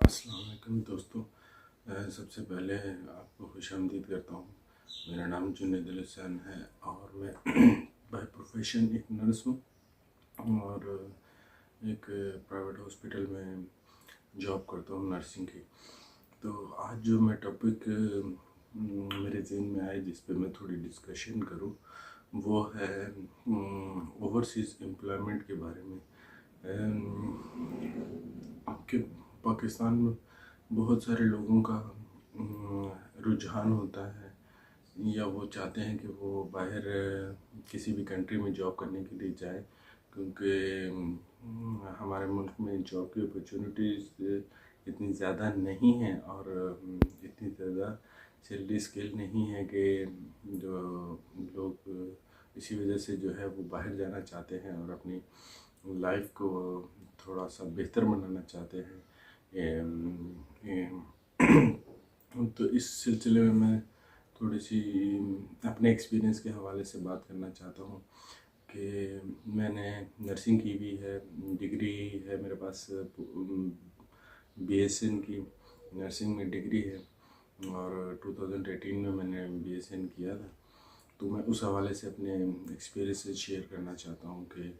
अस्सलाम वालेकुम दोस्तों। सबसे पहले आपको खुशामदीद करता हूँ। मेरा नाम जुनैद अल हुसैन है और मैं बाय प्रोफेशन एक नर्स हूँ और एक प्राइवेट हॉस्पिटल में जॉब करता हूँ नर्सिंग की। तो आज जो मैं टॉपिक मेरे जहन में आए जिस पे मैं थोड़ी डिस्कशन करूँ वो है ओवरसीज़ एम्प्लॉयमेंट के बारे में। आपके पाकिस्तान में बहुत सारे लोगों का रुझान होता है या वो चाहते हैं कि वो बाहर किसी भी कंट्री में जॉब करने के लिए जाए, क्योंकि हमारे मुल्क में जॉब की अपॉर्चुनिटीज़ इतनी ज़्यादा नहीं हैं और इतनी ज़्यादा सैलरी स्केल नहीं है कि जो लोग इसी वजह से जो है वो बाहर जाना चाहते हैं और अपनी लाइफ को थोड़ा सा बेहतर बनाना चाहते हैं। तो इस सिलसिले में मैं थोड़ी सी अपने एक्सपीरियंस के हवाले से बात करना चाहता हूँ कि मैंने नर्सिंग की भी है, डिग्री है मेरे पास BSN की नर्सिंग में डिग्री है और 2018 में मैंने BSN किया था। तो मैं उस हवाले से अपने एक्सपीरियंस से शेयर करना चाहता हूँ कि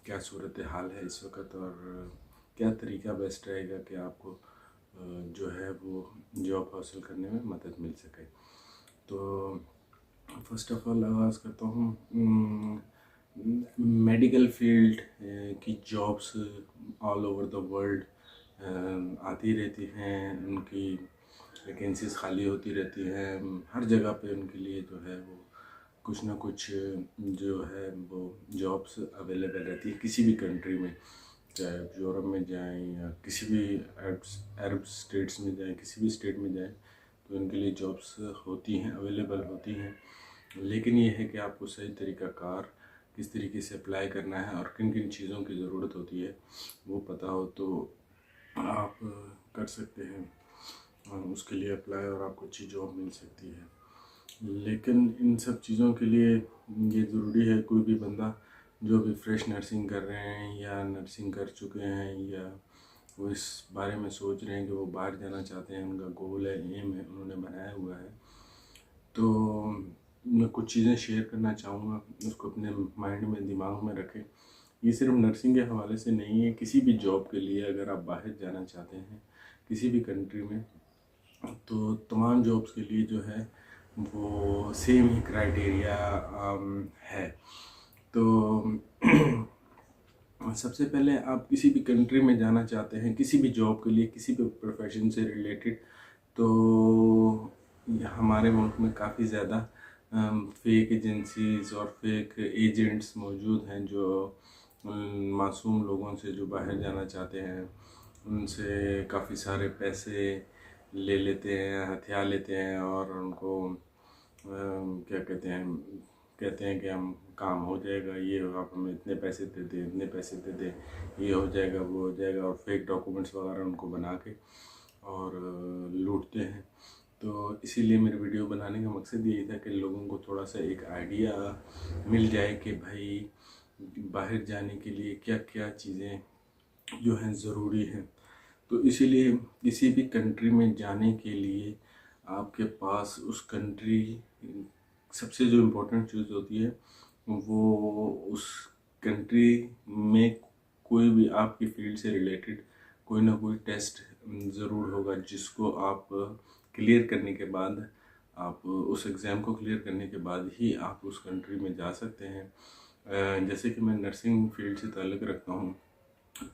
क्या सूरत हाल है इस वक्त और क्या तरीका बेस्ट रहेगा कि आपको जो है वो जॉब हासिल करने में मदद मिल सके। तो फर्स्ट ऑफ ऑल आगाज़ करता हूँ। मेडिकल फील्ड की jobs all over the world आती रहती हैं, उनकी वैकेंसीज खाली होती रहती हैं। हर जगह पे उनके लिए जो है वो कुछ ना कुछ जो है वो जॉब्स अवेलेबल रहती है किसी भी कंट्री में, चाहे आप यूरोप में जाएं या किसी भी अरब स्टेट्स में जाएं, किसी भी स्टेट में जाएं तो उनके लिए जॉब्स होती हैं, अवेलेबल होती हैं। लेकिन ये है कि आपको सही तरीक़ाकार किस तरीके से अप्लाई करना है और किन किन चीज़ों की ज़रूरत होती है वो पता हो तो आप कर सकते हैं और उसके लिए अप्लाई और आपको अच्छी जॉब मिल सकती है। लेकिन इन सब चीज़ों के लिए ये ज़रूरी है कोई भी बंदा जो भी फ्रेश नर्सिंग कर रहे हैं या नर्सिंग कर चुके हैं या वो इस बारे में सोच रहे हैं कि वो बाहर जाना चाहते हैं, उनका गोल है, एम है, उन्होंने बनाया हुआ है, तो मैं कुछ चीज़ें शेयर करना चाहूँगा, उसको अपने माइंड में, दिमाग में रखें। ये सिर्फ नर्सिंग के हवाले से नहीं है, किसी भी जॉब के लिए अगर आप बाहर जाना चाहते हैं किसी भी कंट्री में तो तमाम जॉब्स के लिए जो है वो सेम ही क्राइटेरिया है। तो सबसे पहले आप किसी भी कंट्री में जाना चाहते हैं किसी भी जॉब के लिए, किसी भी प्रोफेशन से रिलेटेड, तो हमारे मुल्क में काफ़ी ज़्यादा फेक एजेंसीज़ और फेक एजेंट्स मौजूद हैं जो मासूम लोगों से जो बाहर जाना चाहते हैं उनसे काफ़ी सारे पैसे ले लेते हैं, हथिया लेते हैं और उनको क्या कहते हैं कि हम काम हो जाएगा, ये आप हमें इतने पैसे दे दें, इतने पैसे दे दें, ये हो जाएगा, वो हो जाएगा, और फेक डॉक्यूमेंट्स वगैरह उनको बना के और लूटते हैं। तो इसीलिए मेरे वीडियो बनाने का मकसद यही था कि लोगों को थोड़ा सा एक आइडिया मिल जाए कि भाई बाहर जाने के लिए क्या क्या चीज़ें जो हैं ज़रूरी हैं। तो इसीलिए किसी भी कंट्री में जाने के लिए आपके पास उस कंट्री सबसे जो इम्पोर्टेंट चीज़ होती है वो उस कंट्री में कोई भी आपकी फील्ड से रिलेटेड कोई ना कोई टेस्ट ज़रूर होगा जिसको आप क्लियर करने के बाद, आप उस एग्ज़ाम को क्लियर करने के बाद ही आप उस कंट्री में जा सकते हैं। जैसे कि मैं नर्सिंग फील्ड से ताल्लुक़ रखता हूँ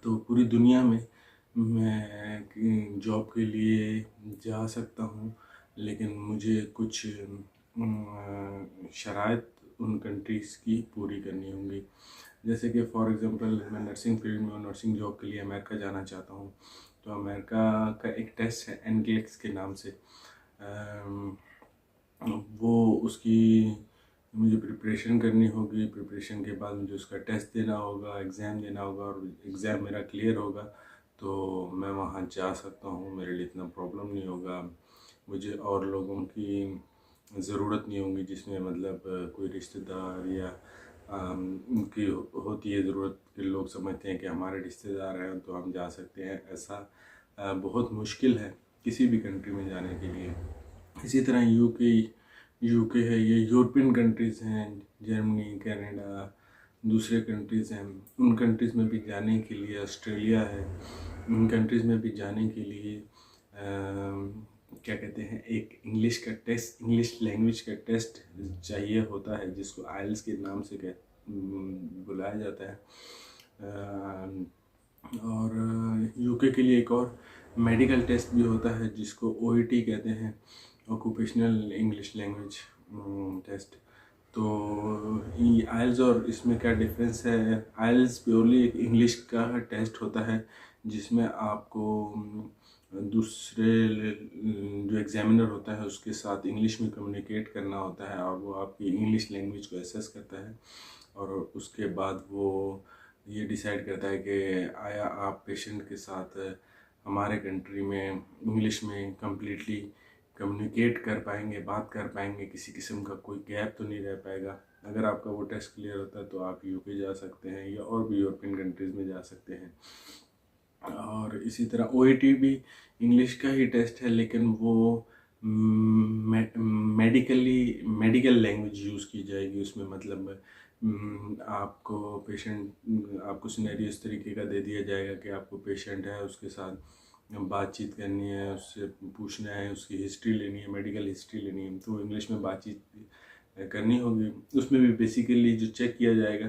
तो पूरी दुनिया में मैं जॉब के लिए जा सकता हूँ, लेकिन मुझे कुछ शराइत उन कंट्रीज़ की पूरी करनी होंगी। जैसे कि फॉर एग्ज़ाम्पल मैं नर्सिंग फील्ड में नर्सिंग जॉब के लिए अमेरिका जाना चाहता हूँ, तो अमेरिका का एक टेस्ट है NCLEX के नाम से। वो उसकी मुझे प्रिपरेशन करनी होगी, प्रिपरेशन के बाद मुझे उसका टेस्ट देना होगा, एग्ज़ाम देना होगा और एग्ज़ाम मेरा क्लियर होगा तो मैं वहाँ जा सकता हूँ, मेरे लिए इतना प्रॉब्लम नहीं होगा। मुझे और लोगों की ज़रूरत नहीं होगी जिसमें मतलब कोई रिश्तेदार या उनकी होती है ज़रूरत कि लोग समझते हैं कि हमारे रिश्तेदार हैं तो हम जा सकते हैं, ऐसा बहुत मुश्किल है किसी भी कंट्री में जाने के लिए। इसी तरह यूके है, ये यूरोपियन कंट्रीज़ हैं, जर्मनी, कनाडा, दूसरे कंट्रीज़ हैं, उन कंट्रीज़ में भी जाने के लिए, ऑस्ट्रेलिया है, इन कंट्रीज़ में भी जाने के लिए क्या कहते हैं, एक इंग्लिश लैंग्वेज का टेस्ट चाहिए होता है, जिसको आइल्स के नाम से बुलाया जाता है। और यूके के लिए एक और मेडिकल टेस्ट भी होता है जिसको ओईटी कहते हैं, ऑक्यूपेशनल इंग्लिश लैंग्वेज टेस्ट। तो आइल्स और इसमें क्या डिफरेंस है? आइल्स प्योरली एक इंग्लिश का टेस्ट होता है जिसमें आपको दूसरे जो एग्जामिनर होता है उसके साथ इंग्लिश में कम्युनिकेट करना होता है, और वो आपकी इंग्लिश लैंग्वेज को एसेस करता है, और उसके बाद वो ये डिसाइड करता है कि आया आप पेशेंट के साथ हमारे कंट्री में इंग्लिश में कम्प्लीटली कम्युनिकेट कर पाएंगे, बात कर पाएंगे, किसी किस्म का कोई गैप तो नहीं रह पाएगा। अगर आपका वो टेस्ट क्लियर होता है तो आप यूके जा सकते हैं या और भी यूरोपियन कंट्रीज़ में जा सकते हैं। और इसी तरह ओईटी भी इंग्लिश का ही टेस्ट है, लेकिन वो मेडिकल लैंग्वेज यूज़ की जाएगी उसमें। मतलब आपको सिनेरियो इस तरीके का दे दिया जाएगा कि आपको पेशेंट है, उसके साथ बातचीत करनी है, उससे पूछना है, उसकी हिस्ट्री लेनी है, मेडिकल हिस्ट्री लेनी है, तो इंग्लिश में बातचीत करनी होगी। उसमें भी बेसिकली जो चेक किया जाएगा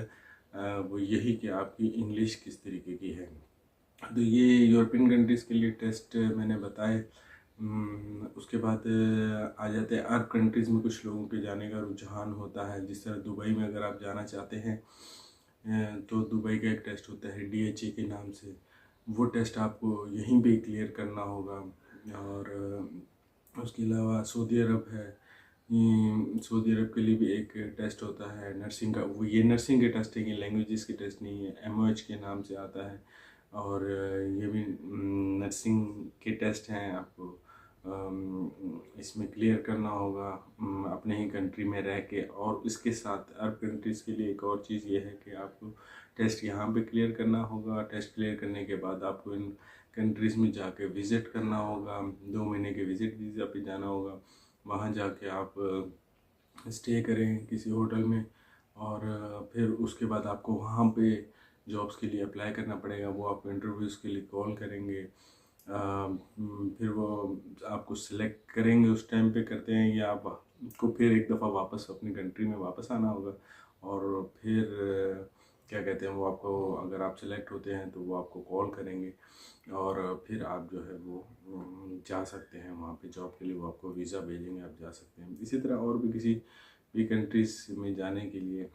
वो यही कि आपकी इंग्लिश किस तरीके की है। तो ये यूरोपियन कंट्रीज़ के लिए टेस्ट मैंने बताए। उसके बाद आ जाते हैं अरब कंट्रीज़ में। कुछ लोगों के जाने का रुझान होता है, जिस तरह दुबई में अगर आप जाना चाहते हैं तो दुबई का एक टेस्ट होता है DHA के नाम से, वो टेस्ट आपको यहीं पे क्लियर करना होगा। और उसके अलावा सऊदी अरब है, सऊदी अरब के लिए भी एक टेस्ट होता है नर्सिंग का। वो ये नर्सिंग के टेस्ट है, ये लैंग्वेजेस के टेस्ट नहीं है, MOH के नाम से आता है। और ये भी नर्सिंग के टेस्ट हैं, आपको इसमें क्लियर करना होगा अपने ही कंट्री में रह के। और इसके साथ अरब कंट्रीज़ के लिए एक और चीज़ ये है कि आपको टेस्ट यहाँ पे क्लियर करना होगा। टेस्ट क्लियर करने के बाद आपको इन कंट्रीज़ में जाके विज़िट करना होगा, 2 महीने के विज़िट वीज़ा पे जाना होगा। वहाँ जाके आप स्टे करें किसी होटल में, और फिर उसके बाद आपको वहाँ पे जॉब्स के लिए अप्लाई करना पड़ेगा। वो आपको इंटरव्यूज़ के लिए कॉल करेंगे, फिर वो आपको सिलेक्ट करेंगे, उस टाइम पे करते हैं, या आपको फिर एक दफ़ा वापस अपनी कंट्री में वापस आना होगा। और फिर क्या कहते हैं, वो आपको, अगर आप सिलेक्ट होते हैं तो वो आपको कॉल करेंगे, और फिर आप जो है वो जा सकते हैं वहाँ पे जॉब के लिए। वो आपको वीज़ा भेजेंगे, आप जा सकते हैं। इसी तरह और भी किसी भी कंट्रीज़ में जाने के लिए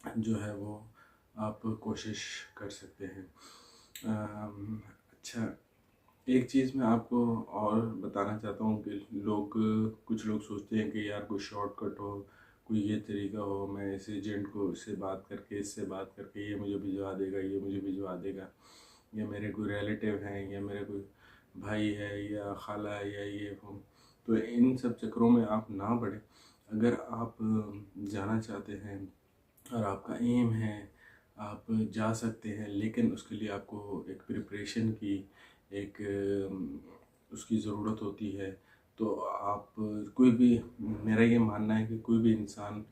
जो है वो आप कोशिश कर सकते हैं। अच्छा, एक चीज़ मैं आपको और बताना चाहता हूँ कि कुछ लोग सोचते हैं कि यार कोई शॉर्टकट हो, कोई ये तरीका हो, मैं इस एजेंट को इससे बात करके ये मुझे भिजवा देगा, ये मुझे भिजवा देगा, या मेरे कोई रिलेटिव हैं, या मेरे कोई भाई है, या खाला है, या ये हो। तो इन सब चक्करों में आप ना पड़े। अगर आप जाना चाहते हैं और आपका एम है, आप जा सकते हैं, लेकिन उसके लिए आपको एक प्रिपरेशन की एक उसकी ज़रूरत होती है। तो आप कोई भी, मेरा ये मानना है कि कोई भी इंसान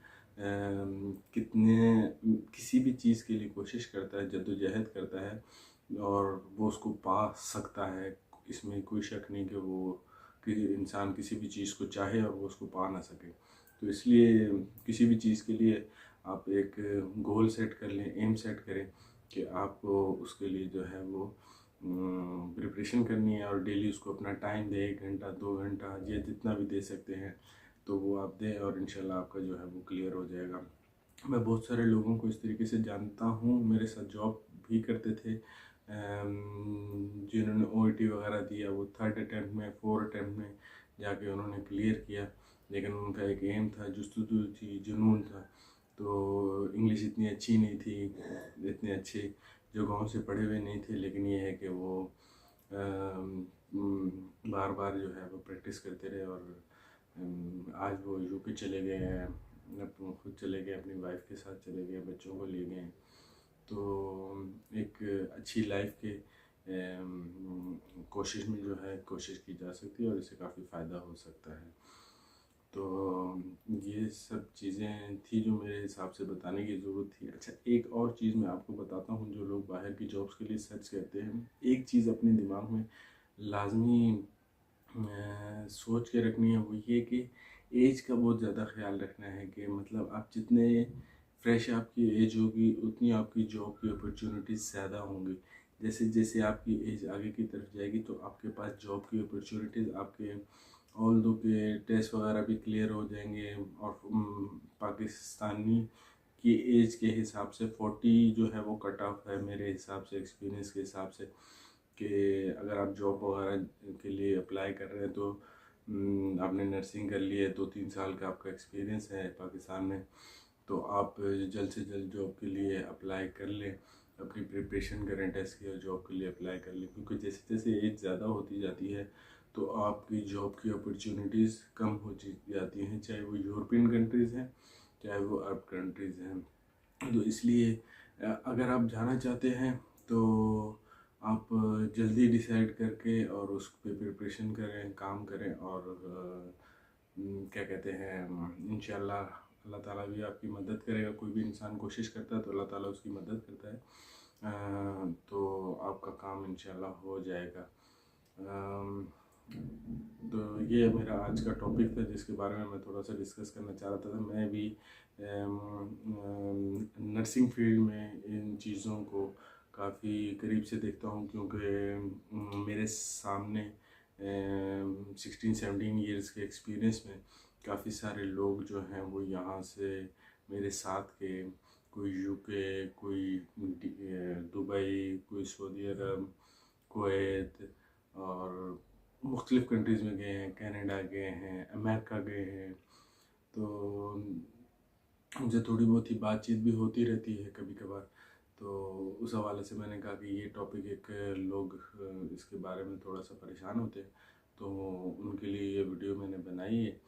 किसी भी चीज़ के लिए कोशिश करता है, जद्दोजहद करता है, और वो उसको पा सकता है। इसमें कोई शक नहीं कि वो कि इंसान किसी भी चीज़ को चाहे और वो उसको पा ना सके। तो इसलिए किसी भी चीज़ के लिए आप एक गोल सेट कर लें, एम सेट करें कि आपको उसके लिए जो है वो प्रिपरेशन करनी है, और डेली उसको अपना टाइम दें, 1 घंटा 2 घंटा, ये जितना भी दे सकते हैं तो वो आप दें, और इंशाल्लाह आपका जो है वो क्लियर हो जाएगा। मैं बहुत सारे लोगों को इस तरीके से जानता हूँ, मेरे साथ जॉब भी करते थे, जिन्होंने OET वगैरह दिया, वो 3rd अटैम्प्ट में, 4th अटैम्प्ट में जाके उन्होंने क्लियर किया। लेकिन उनका एक एम था, जुस्तजू थी, जुनून था। तो इंग्लिश इतनी अच्छी नहीं थी, इतने अच्छे जो गांव से पढ़े हुए नहीं थे, लेकिन ये है कि वो बार बार जो है वो प्रैक्टिस करते रहे, और आज वो यूके चले गए हैं, खुद चले गए, अपनी वाइफ के साथ चले गए, बच्चों को ले गए। तो एक अच्छी लाइफ के कोशिश में जो है कोशिश की जा सकती है और इससे काफ़ी फ़ायदा हो सकता है। तो ये सब चीज़ें थी जो मेरे हिसाब से बताने की ज़रूरत थी। अच्छा, एक और चीज़ मैं आपको बताता हूँ, जो लोग बाहर की जॉब्स के लिए सर्च करते हैं, एक चीज़ अपने दिमाग में लाजमी सोच के रखनी है, वो ये कि एज का बहुत ज़्यादा ख्याल रखना है कि मतलब आप जितने फ्रेश आपकी एज होगी उतनी आपकी जॉब की अपॉर्चुनिटीज़ ज़्यादा होंगी। जैसे जैसे आपकी एज आगे की तरफ जाएगी तो आपके पास जॉब की अपॉर्चुनिटीज़ आपके ऑल दो के टेस्ट वगैरह भी क्लियर हो जाएंगे। और पाकिस्तानी की एज के हिसाब से 40 जो है वो कट ऑफ है मेरे हिसाब से, एक्सपीरियंस के हिसाब से, कि अगर आप जॉब वगैरह के लिए अप्लाई कर रहे हैं तो आपने नर्सिंग कर ली है, 2-3 साल का आपका एक्सपीरियंस है पाकिस्तान में, तो आप जल्द से जल्द जॉब के लिए अप्लाई कर लें, अपनी प्रिपरेशन करें टेस्ट की और जॉब के लिए अप्लाई कर लें। क्योंकि जैसे जैसे एज ज़्यादा होती जाती है तो आपकी जॉब की अपॉर्चुनिटीज़ कम हो जाती हैं, चाहे वो यूरोपियन कंट्रीज़ हैं चाहे वो अरब कंट्रीज़ हैं। तो इसलिए अगर आप जाना चाहते हैं तो आप जल्दी डिसाइड करके और उस पर प्रिपरेशन करें, काम करें, और क्या कहते हैं, इंशाल्लाह अल्लाह ताला भी आपकी मदद करेगा। कोई भी इंसान कोशिश करता है तो अल्लाह ताला उसकी मदद करता है। तो आपका काम इंशाल्लाह हो जाएगा। अम, तो ये मेरा आज का टॉपिक था जिसके बारे में मैं थोड़ा सा डिस्कस करना चाह रहा था। मैं भी नर्सिंग फील्ड में इन चीज़ों को काफ़ी करीब से देखता हूँ, क्योंकि मेरे सामने 16-17 ईयर्स के एक्सपीरियंस में काफ़ी सारे लोग जो हैं वो यहाँ से मेरे साथ के, कोई यूके, कोई दुबई, कोई सऊदी अरब, कुवैत और मुख्तलिफ़ कंट्रीज़ में गए हैं, कनाडा गए हैं, अमेरिका गए हैं। तो मुझे थोड़ी बहुत ही बातचीत भी होती रहती है कभी कभार। तो उस हवाले से मैंने कहा कि ये टॉपिक एक लोग इसके बारे में थोड़ा सा परेशान होते हैं, तो उनके लिए ये वीडियो मैंने बनाई है।